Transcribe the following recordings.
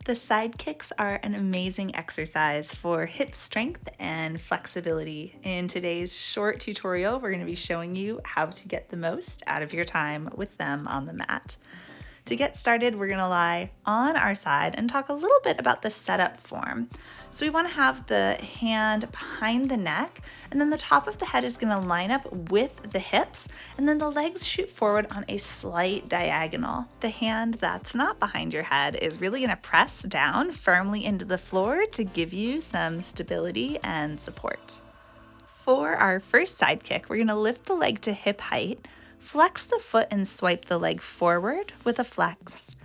The side kicks are an amazing exercise for hip strength and flexibility. In today's short tutorial, we're going to be showing you how to get the most out of your time with them on the mat. To get started, we're going to lie on our side and talk a little bit about the setup form. So we want to have the hand behind the neck, and then the top of the head is going to line up with the hips, and then the legs shoot forward on a slight diagonal. The hand that's not behind your head is really going to press down firmly into the floor to give you some stability and support. For our first side kick, we're going to lift the leg to hip height, flex the foot and swipe the leg forward with a flex,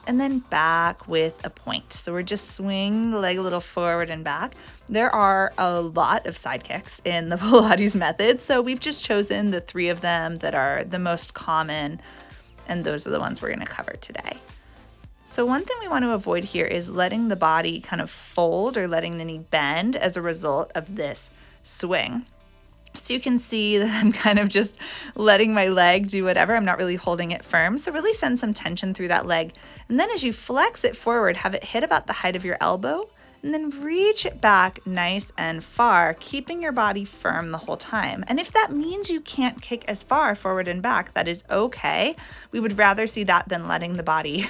and then back with a point. So we're just swinging the leg a little forward and back. There are a lot of side kicks in the Pilates method, so we've just chosen the 3 of them that are the most common, and those are the ones we're going to cover today. So one thing we want to avoid here is letting the body kind of fold or letting the knee bend as a result of this swing. So you can see that I'm kind of just letting my leg do whatever. I'm not really holding it firm. So really send some tension through that leg. And then as you flex it forward, have it hit about the height of your elbow, and then reach it back nice and far, keeping your body firm the whole time. And if that means you can't kick as far forward and back, that is okay. We would rather see that than letting the body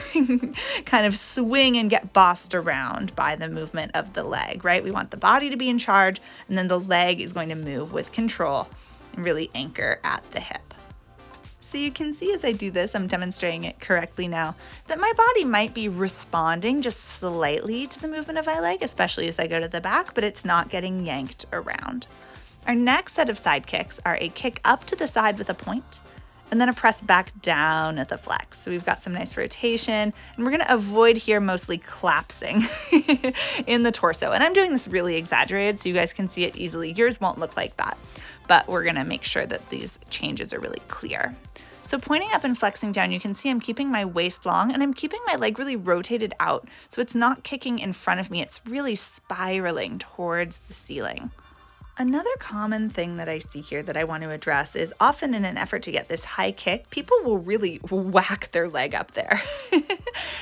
kind of swing and get bossed around by the movement of the leg, right? We want the body to be in charge, and then the leg is going to move with control and really anchor at the hip. So you can see as I do this, I'm demonstrating it correctly now, that my body might be responding just slightly to the movement of my leg, especially as I go to the back, but it's not getting yanked around. Our next set of side kicks are a kick up to the side with a point, and then a press back down with a flex. So we've got some nice rotation, and we're gonna avoid here mostly collapsing in the torso. And I'm doing this really exaggerated so you guys can see it easily. Yours won't look like that, but we're gonna make sure that these changes are really clear. So pointing up and flexing down, you can see I'm keeping my waist long, and I'm keeping my leg really rotated out. So it's not kicking in front of me, it's really spiraling towards the ceiling. Another common thing that I see here that I want to address is often in an effort to get this high kick, people will really whack their leg up there.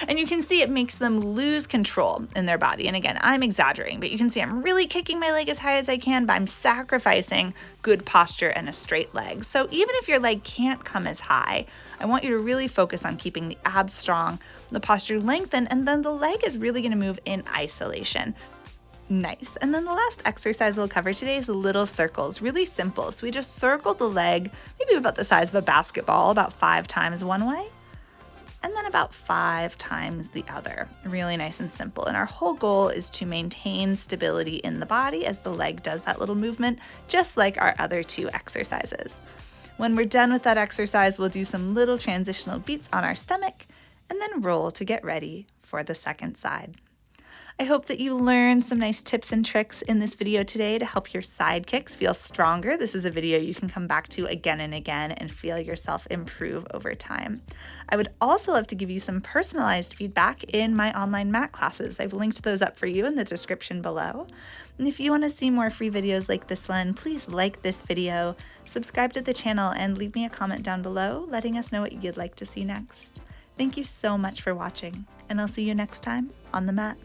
And you can see it makes them lose control in their body. And again, I'm exaggerating, but you can see I'm really kicking my leg as high as I can, but I'm sacrificing good posture and a straight leg. So even if your leg can't come as high, I want you to really focus on keeping the abs strong, the posture lengthened, and then the leg is really going to move in isolation. Nice. And then the last exercise we'll cover today is little circles, really simple. So we just circle the leg, maybe about the size of a basketball, about 5 times one way, and then about 5 times the other. Really nice and simple. And our whole goal is to maintain stability in the body as the leg does that little movement, just like our other 2 exercises. When we're done with that exercise, we'll do some little transitional beats on our stomach and then roll to get ready for the second side. I hope that you learned some nice tips and tricks in this video today to help your side kicks feel stronger. This is a video you can come back to again and again and feel yourself improve over time. I would also love to give you some personalized feedback in my online mat classes. I've linked those up for you in the description below. And if you want to see more free videos like this one, please like this video, subscribe to the channel, and leave me a comment down below letting us know what you'd like to see next. Thank you so much for watching, and I'll see you next time on the mat.